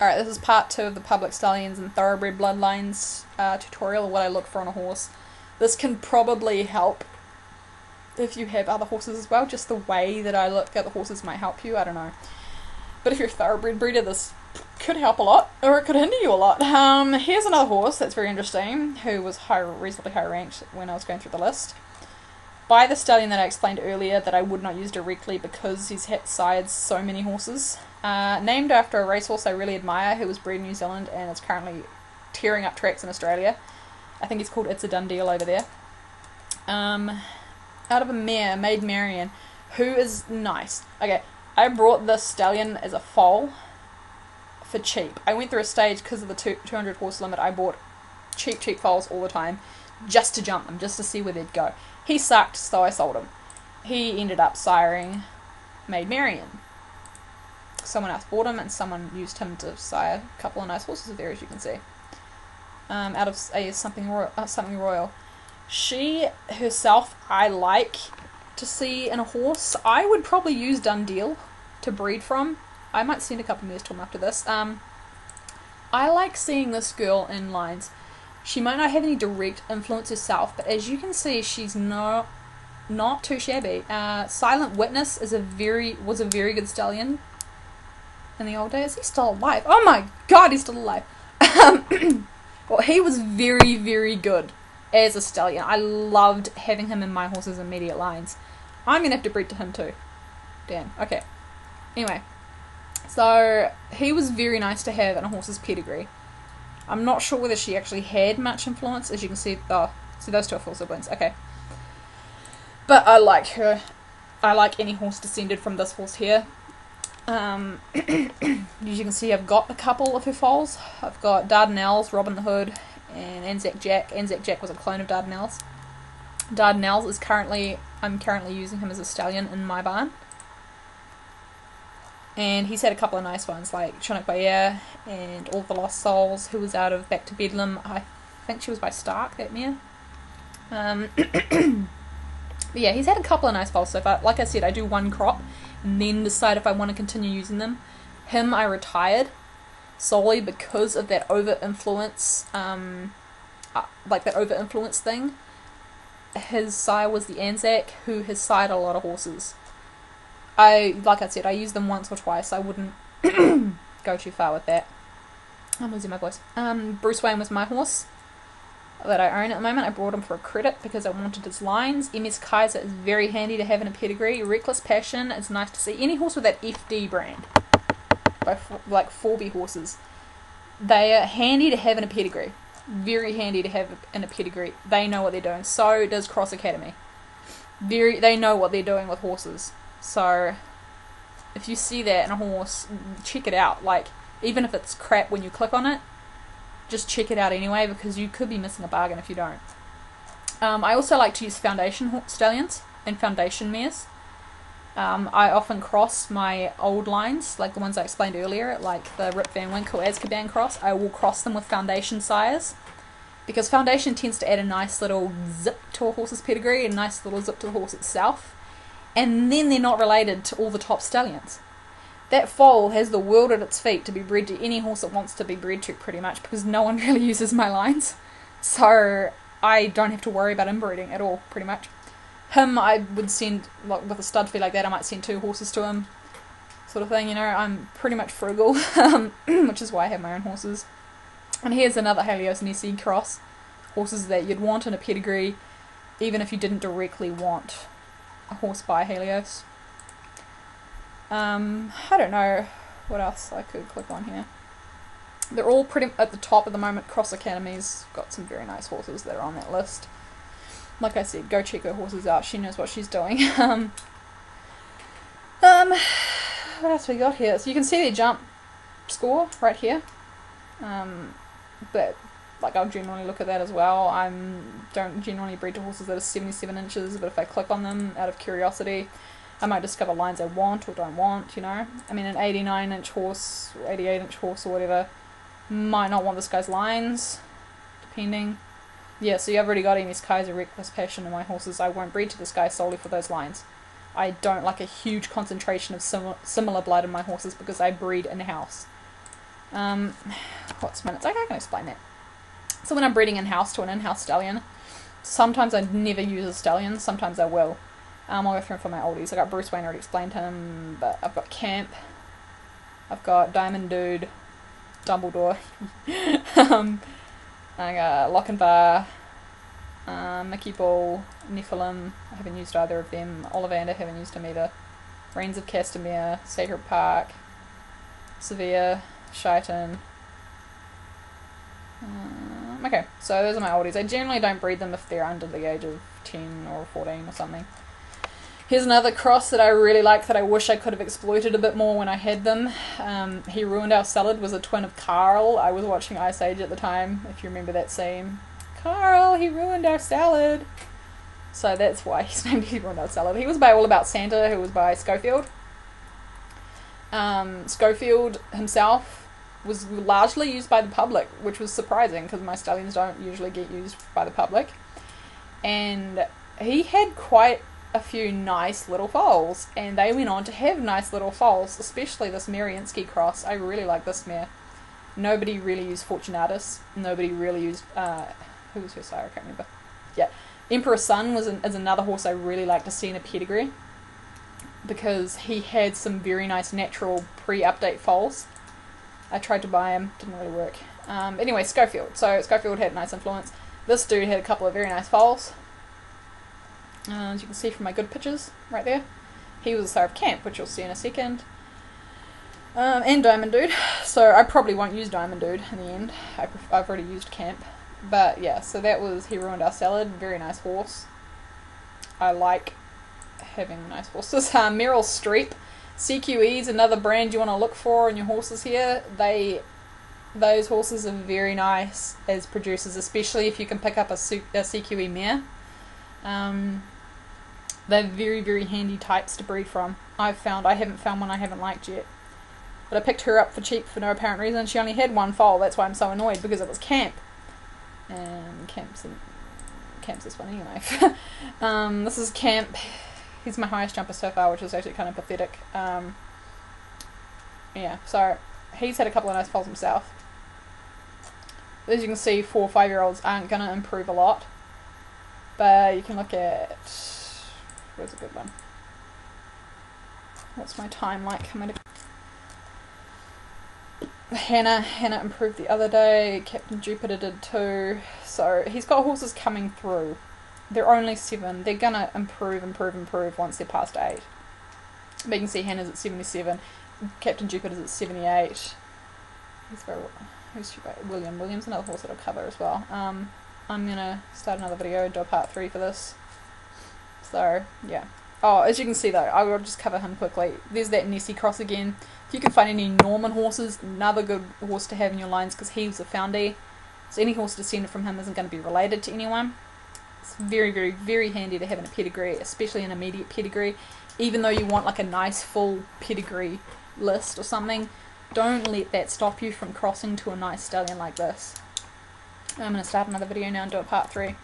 Alright, this is part 2 of the public stallions and thoroughbred bloodlines tutorial, what I look for on a horse. This can probably help if you have other horses as well. Just the way that I look at the horses might help you, I don't know. But if you're a thoroughbred breeder, this could help a lot, or it could hinder you a lot. Here's another horse that's very interesting, who was reasonably high ranked when I was going through the list. By the stallion that I explained earlier that I would not use directly because he's sired so many horses. Named after a racehorse I really admire who was bred in New Zealand and is currently tearing up tracks in Australia. I think he's called It's a Done Deal over there. Out of a mare, Maid Marian, who is nice. Okay, I brought this stallion as a foal for cheap. I went through a stage because of the 200 horse limit. I bought cheap foals all the time just to jump them, just to see where they'd go. He sucked, so I sold him. He ended up siring Maid Marian. Someone else bought him, and someone used him to sire a couple of nice horses there, as you can see. Out of something royal. She herself, I like to see in a horse. I would probably use Done Deal to breed from. I might send a couple of mares to him after this. I like seeing this girl in lines. She might not have any direct influence herself, but as you can see, she's not too shabby. Silent Witness was a very good stallion in the old days. He's still alive. Oh my god, he's still alive. Well, he was very, very good as a stallion. I loved having him in my horse's immediate lines. I'm going to have to breed to him too. Damn. Okay. Anyway. So, he was very nice to have in a horse's pedigree. I'm not sure whether she actually had much influence. As you can see, see those two are full siblings. Okay. But I like her. I like any horse descended from this horse here. As you can see, I've got a couple of her foals. I've got Dardanelles, Robin Hood, and Anzac Jack. Anzac Jack was a clone of Dardanelles. Dardanelles is I'm currently using him as a stallion in my barn. And he's had a couple of nice ones, like Chinook Bayer and All the Lost Souls, who was out of Back to Bedlam. I think she was by Stark, that mare. But yeah, he's had a couple of nice foals so far. Like I said, I do one crop, and then decide if I want to continue using them. Him, I retired, solely because of that over-influence, like that over-influence thing. His sire was the Anzac, who has sired a lot of horses. Like I said, I used them once or twice. I wouldn't go too far with that. I'm losing my voice. Bruce Wayne was my horse that I own at the moment. I brought him for a credit because I wanted his lines. MS Kaiser is very handy to have in a pedigree. Reckless Passion, it's nice to see. Any horse with that FD brand, like 4B horses, they are handy to have in a pedigree. Very handy to have in a pedigree. They know what they're doing. So does Cross Academy. They know what they're doing with horses. So, if you see that in a horse, check it out. Like, even if it's crap when you click on it, just check it out anyway, because you could be missing a bargain if you don't. I also like to use foundation stallions and foundation mares. I often cross my old lines, like the ones I explained earlier, like the Rip Van Winkle Azkaban cross. I will cross them with foundation sires, because foundation tends to add a nice little zip to a horse's pedigree, a nice little zip to the horse itself. And then they're not related to all the top stallions. That foal has the world at its feet to be bred to any horse it wants to be bred to, pretty much, because no one really uses my lines. So I don't have to worry about inbreeding at all, pretty much. Him, I would send, like, with a stud fee like that, I might send 2 horses to him, sort of thing, you know. I'm pretty much frugal, which is why I have my own horses. And here's another Helios Nessie cross. Horses that you'd want in a pedigree, even if you didn't directly want a horse by Helios. I don't know what else I could click on here. They're all pretty at the top at the moment. Cross Academy's got some very nice horses that are on that list. Like I said, go check her horses out. She knows what she's doing. What else we got here? So you can see their jump score right here. But like, I'll generally look at that as well. I don't generally breed to horses that are 77 inches, but if I click on them out of curiosity, I might discover lines I want or don't want, you know. I mean, an 89-inch horse, or 88-inch horse or whatever, might not want this guy's lines, depending. Yeah, so you've already got MS Kaiser, Reckless Passion in my horses. I won't breed to this guy solely for those lines. I don't like a huge concentration of similar blood in my horses because I breed in-house. What's minutes? Okay, I can explain that. So when I'm breeding in-house to an in-house stallion, sometimes I never use a stallion, sometimes I will. I'll go through for my oldies. I got Bruce Wayne, already explained him, but I've got Camp, I've got Diamond Dude, Dumbledore, I got Lochinvar, Mickey Ball, Nephilim, I haven't used either of them, Ollivander, haven't used him either, Reigns of Castamere, Sacred Park, Severe, Shaitan. Okay, so those are my oldies. I generally don't breed them if they're under the age of 10 or 14 or something. Here's another cross that I really like that I wish I could have exploited a bit more when I had them. He Ruined Our Salad was a twin of Carl. I was watching Ice Age at the time, if you remember that scene. Carl, he ruined our salad. So that's why he's named He Ruined Our Salad. He was by All About Santa, who was by Schofield. Schofield himself was largely used by the public, which was surprising because my stallions don't usually get used by the public. And he had quite a few nice little foals, and they went on to have nice little foals, especially this Mariinsky cross. I really like this mare. Nobody really used Fortunatus. Nobody really used, who was her sire? I can't remember. Yeah, Emperor's Son is another horse I really like to see in a pedigree, because he had some very nice natural pre-update foals. I tried to buy him, didn't really work. Anyway, Schofield. So Schofield had a nice influence. This dude had a couple of very nice foals. As you can see from my good pictures right there. He was a sire of Camp, which you'll see in a second. And Diamond Dude. So I probably won't use Diamond Dude in the end. I've already used Camp. But yeah, so that was He Ruined Our Salad. Very nice horse. I like having nice horses. Meryl Streep. CQE is another brand you want to look for in your horses here. Those horses are very nice as producers, especially if you can pick up a CQE mare. They're very, very handy types to breed from. I haven't found one I haven't liked yet. But I picked her up for cheap for no apparent reason. She only had one foal, that's why I'm so annoyed, because it was Camp. And Camp's this one anyway. This is Camp. He's my highest jumper so far, which is actually kind of pathetic. Yeah, so he's had a couple of nice foals himself. As you can see, 4 or 5-year-olds aren't going to improve a lot. But you can look at... Where's a good one? What's my time like? Hannah improved the other day. Captain Jupiter did too. So he's got horses coming through. They're only 7. They're going to improve once they're past 8. But you can see Hannah's at 77. Captain Jupiter's at 78. Who's she by? William's another horse that I'll cover as well. I'm going to start another video and do a part 3 for this. So, yeah. Oh, as you can see though, I will just cover him quickly. There's that Nessie cross again. If you can find any Norman horses, another good horse to have in your lines, because he was a foundie. So any horse descended from him isn't going to be related to anyone. It's very, very, very handy to have in a pedigree, especially an immediate pedigree. Even though you want like a nice full pedigree list or something, don't let that stop you from crossing to a nice stallion like this. I'm going to start another video now and do a part 3.